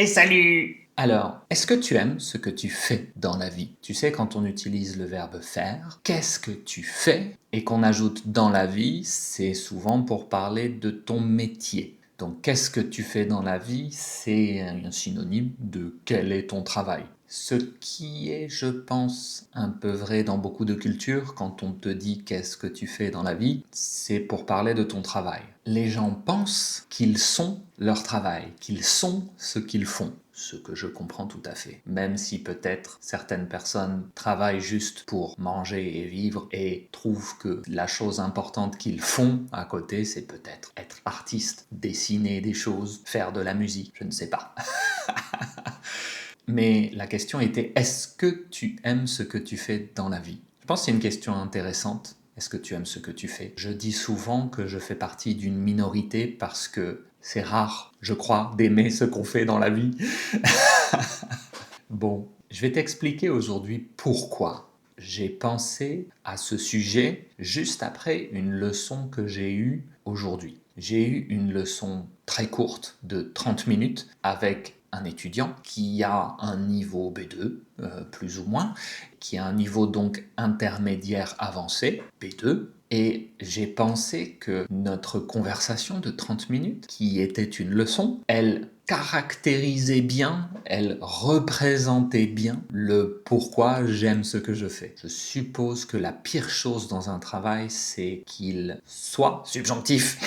Et salut! Alors, est-ce que tu aimes ce que tu fais dans la vie? Tu sais, quand on utilise le verbe faire, qu'est-ce que tu fais? Et qu'on ajoute dans la vie, c'est souvent pour parler de ton métier. Donc, qu'est-ce que tu fais dans la vie? C'est un synonyme de quel est ton travail. Ce qui est, je pense, un peu vrai dans beaucoup de cultures, quand on te dit qu'est-ce que tu fais dans la vie, c'est pour parler de ton travail. Les gens pensent qu'ils sont leur travail, qu'ils sont ce qu'ils font. Ce que je comprends tout à fait. Même si peut-être certaines personnes travaillent juste pour manger et vivre et trouvent que la chose importante qu'ils font à côté, c'est peut-être être artiste, dessiner des choses, faire de la musique, je ne sais pas. Mais la question était, est-ce que tu aimes ce que tu fais dans la vie? Je pense que c'est une question intéressante. Est-ce que tu aimes ce que tu fais? Je dis souvent que je fais partie d'une minorité parce que c'est rare, je crois, d'aimer ce qu'on fait dans la vie. Bon, je vais t'expliquer aujourd'hui pourquoi. J'ai pensé à ce sujet juste après une leçon que j'ai eue aujourd'hui. J'ai eu une leçon très courte de 30 minutes avec un étudiant qui a un niveau B2, plus ou moins, qui a un niveau donc intermédiaire avancé, B2, et j'ai pensé que notre conversation de 30 minutes, qui était une leçon, elle caractérisait bien, elle représentait bien le pourquoi j'aime ce que je fais. Je suppose que la pire chose dans un travail, c'est qu'il soit subjonctif,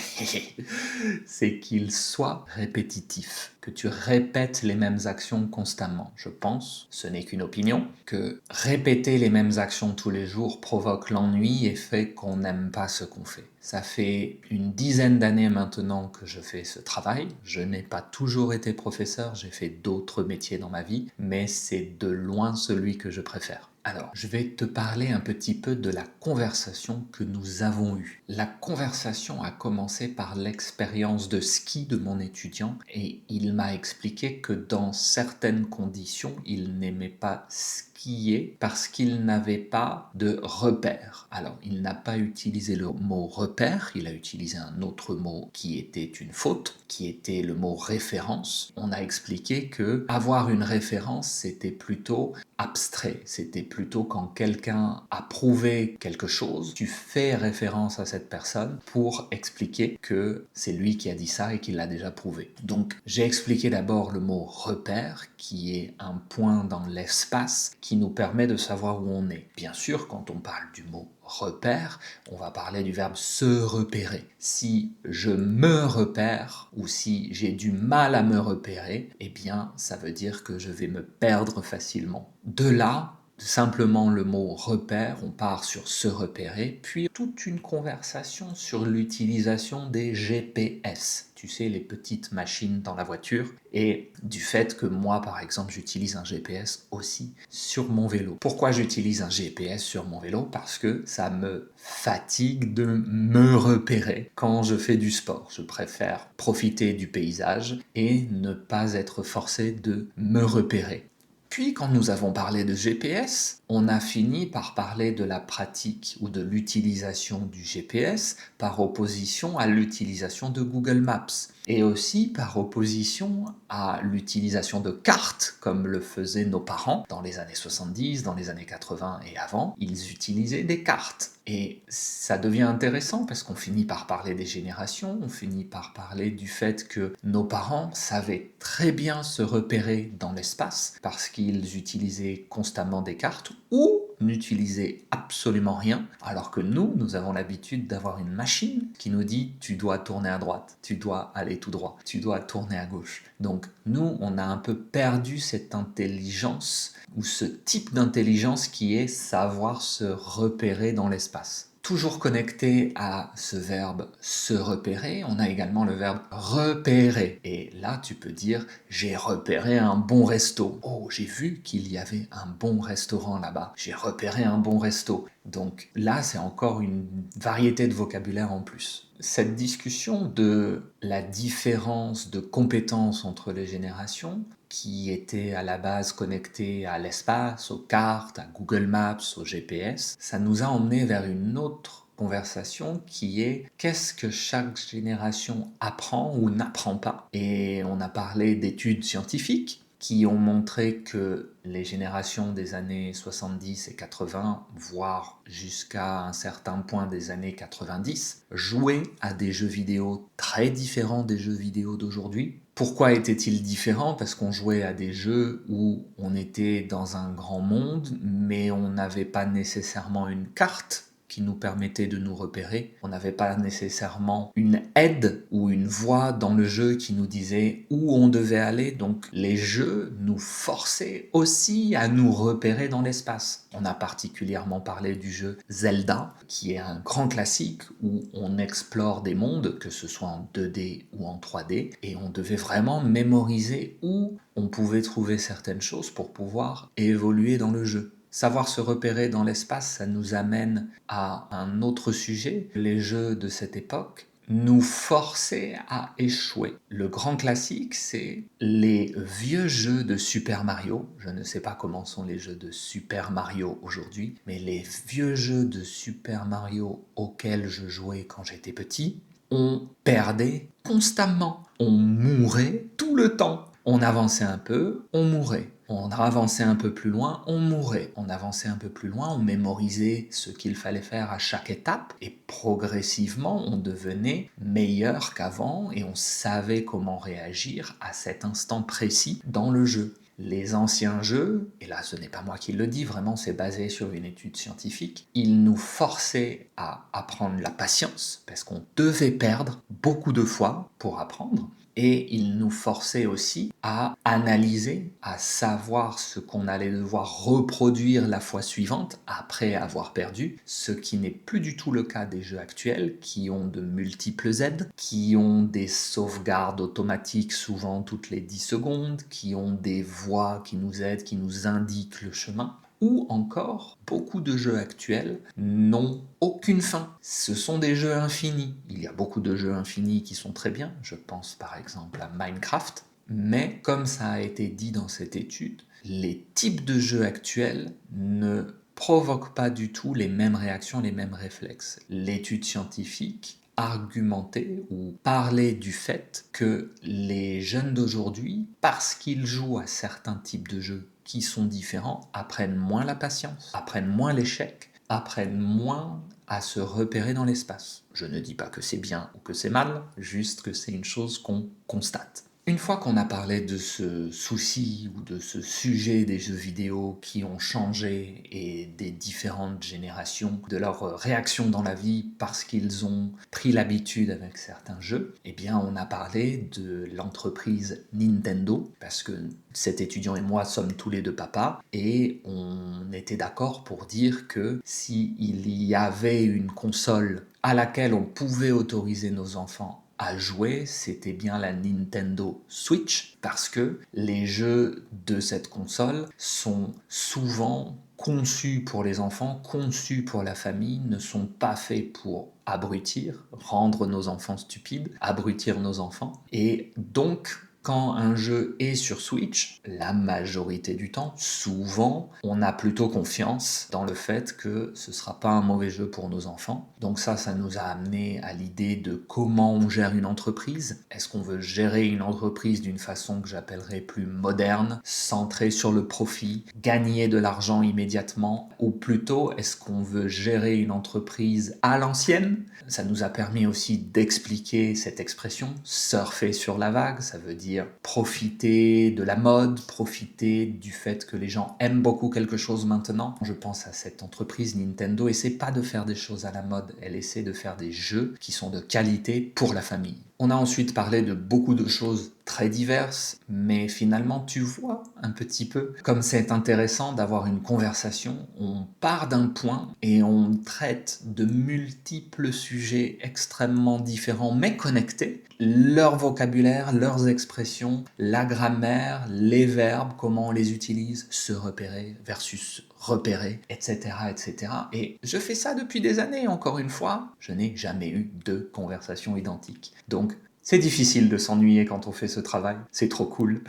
c'est qu'il soit répétitif, que tu répètes les mêmes actions constamment. Je pense, ce n'est qu'une opinion, que répéter les mêmes actions tous les jours provoque l'ennui et fait qu'on n'aime pas ce qu'on fait. Ça fait une dizaine d'années maintenant que je fais ce travail. Je n'ai pas toujours été professeur, j'ai fait d'autres métiers dans ma vie, mais c'est de loin celui que je préfère. Alors, je vais te parler un petit peu de la conversation que nous avons eue. La conversation a commencé par l'expérience de ski de mon étudiant et il m'a expliqué que dans certaines conditions, il n'aimait pas skier parce qu'il n'avait pas de repère. Alors, il n'a pas utilisé le mot repère, il a utilisé un autre mot qui était une faute, qui était le mot référence. On a expliqué que avoir une référence, c'était plutôt abstrait, c'était plutôt quand quelqu'un a prouvé quelque chose, tu fais référence à cette personne pour expliquer que c'est lui qui a dit ça et qu'il l'a déjà prouvé. Donc j'ai expliqué d'abord le mot repère, qui est un point dans l'espace qui nous permet de savoir où on est. Bien sûr, quand on parle du mot repère, on va parler du verbe se repérer. Si je me repère ou si j'ai du mal à me repérer, eh bien ça veut dire que je vais me perdre facilement. De là, simplement le mot repère, on part sur se repérer, puis toute une conversation sur l'utilisation des GPS. Tu sais, les petites machines dans la voiture, et du fait que moi, par exemple, j'utilise un GPS aussi sur mon vélo. Pourquoi j'utilise un GPS sur mon vélo? Parce que ça me fatigue de me repérer quand je fais du sport. Je préfère profiter du paysage et ne pas être forcé de me repérer. Puis, quand nous avons parlé de GPS, on a fini par parler de la pratique ou de l'utilisation du GPS par opposition à l'utilisation de Google Maps et aussi par opposition à l'utilisation de cartes comme le faisaient nos parents dans les années 70, dans les années 80 et avant. Ils utilisaient des cartes. Et ça devient intéressant parce qu'on finit par parler des générations, on finit par parler du fait que nos parents savaient très bien se repérer dans l'espace parce qu'ils utilisaient constamment des cartes ou n'utilisaient absolument rien, alors que nous avons l'habitude d'avoir une machine qui nous dit tu dois tourner à droite, tu dois aller tout droit, tu dois tourner à gauche. Donc nous, on a un peu perdu cette intelligence ou ce type d'intelligence qui est savoir se repérer dans l'espace. Toujours connecté à ce verbe se repérer, on a également le verbe repérer. Et là, tu peux dire j'ai repéré un bon resto. Oh, j'ai vu qu'il y avait un bon restaurant là-bas. J'ai repéré un bon resto. Donc là, c'est encore une variété de vocabulaire en plus. Cette discussion de la différence de compétences entre les générations, qui était à la base connectée à l'espace, aux cartes, à Google Maps, au GPS, ça nous a emmené vers une autre conversation qui est qu'est-ce que chaque génération apprend ou n'apprend pas. Et on a parlé d'études scientifiques qui ont montré que les générations des années 70 et 80, voire jusqu'à un certain point des années 90, jouaient à des jeux vidéo très différents des jeux vidéo d'aujourd'hui. Pourquoi étaient-ils différents? Parce qu'on jouait à des jeux où on était dans un grand monde, mais on n'avait pas nécessairement une carte qui nous permettait de nous repérer. On n'avait pas nécessairement une aide ou une voix dans le jeu qui nous disait où on devait aller. Donc les jeux nous forçaient aussi à nous repérer dans l'espace. On a particulièrement parlé du jeu Zelda, qui est un grand classique où on explore des mondes, que ce soit en 2D ou en 3D, et on devait vraiment mémoriser où on pouvait trouver certaines choses pour pouvoir évoluer dans le jeu. Savoir se repérer dans l'espace, ça nous amène à un autre sujet. Les jeux de cette époque nous forçaient à échouer. Le grand classique, c'est les vieux jeux de Super Mario. Je ne sais pas comment sont les jeux de Super Mario aujourd'hui, mais les vieux jeux de Super Mario auxquels je jouais quand j'étais petit, on perdait constamment. On mourait tout le temps. On avançait un peu, on mourait. On avançait un peu plus loin, on mourait. On avançait un peu plus loin, on mémorisait ce qu'il fallait faire à chaque étape et progressivement, on devenait meilleur qu'avant et on savait comment réagir à cet instant précis dans le jeu. Les anciens jeux, et là ce n'est pas moi qui le dis, vraiment c'est basé sur une étude scientifique, ils nous forçaient à apprendre la patience parce qu'on devait perdre beaucoup de fois pour apprendre. Et il nous forçait aussi à analyser, à savoir ce qu'on allait devoir reproduire la fois suivante après avoir perdu, ce qui n'est plus du tout le cas des jeux actuels qui ont de multiples aides, qui ont des sauvegardes automatiques souvent toutes les 10 secondes, qui ont des voix qui nous aident, qui nous indiquent le chemin. Ou encore, beaucoup de jeux actuels n'ont aucune fin. Ce sont des jeux infinis. Il y a beaucoup de jeux infinis qui sont très bien. Je pense par exemple à Minecraft. Mais comme ça a été dit dans cette étude, les types de jeux actuels ne provoquent pas du tout les mêmes réactions, les mêmes réflexes. L'étude scientifique argumentait ou parlait du fait que les jeunes d'aujourd'hui, parce qu'ils jouent à certains types de jeux qui sont différents, apprennent moins la patience, apprennent moins l'échec, apprennent moins à se repérer dans l'espace. Je ne dis pas que c'est bien ou que c'est mal, juste que c'est une chose qu'on constate. Une fois qu'on a parlé de ce souci ou de ce sujet des jeux vidéo qui ont changé et des différentes générations, de leur réaction dans la vie parce qu'ils ont pris l'habitude avec certains jeux, eh bien on a parlé de l'entreprise Nintendo parce que cet étudiant et moi sommes tous les deux papas et on était d'accord pour dire que s'il y avait une console à laquelle on pouvait autoriser nos enfants à jouer, c'était bien la Nintendo Switch, parce que les jeux de cette console sont souvent conçus pour les enfants, conçus pour la famille, ne sont pas faits pour abrutir, rendre nos enfants stupides, abrutir nos enfants. Et donc, quand un jeu est sur Switch, la majorité du temps, souvent, on a plutôt confiance dans le fait que ce ne sera pas un mauvais jeu pour nos enfants. Donc ça nous a amené à l'idée de comment on gère une entreprise. Est-ce qu'on veut gérer une entreprise d'une façon que j'appellerais plus moderne, centrée sur le profit, gagner de l'argent immédiatement, ou plutôt est-ce qu'on veut gérer une entreprise à l'ancienne? Ça nous a permis aussi d'expliquer cette expression, surfer sur la vague, ça veut dire profiter de la mode, profiter du fait que les gens aiment beaucoup quelque chose maintenant. Je pense à cette entreprise Nintendo, essaie pas de faire des choses à la mode, elle essaie de faire des jeux qui sont de qualité pour la famille. On a ensuite parlé de beaucoup de choses très diverses, mais finalement tu vois un petit peu comme c'est intéressant d'avoir une conversation. On part d'un point et on traite de multiples sujets extrêmement différents mais connectés. Leur vocabulaire, leurs expressions, la grammaire, les verbes, comment on les utilise, se repérer versus repérer, etc., etc. Et je fais ça depuis des années, encore une fois. Je n'ai jamais eu deux conversations identiques. Donc, c'est difficile de s'ennuyer quand on fait ce travail. C'est trop cool.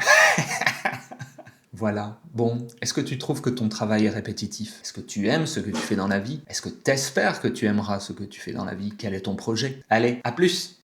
Voilà. Bon, est-ce que tu trouves que ton travail est répétitif? Est-ce que tu aimes ce que tu fais dans la vie? Est-ce que tu espères que tu aimeras ce que tu fais dans la vie? Quel est ton projet? Allez, à plus!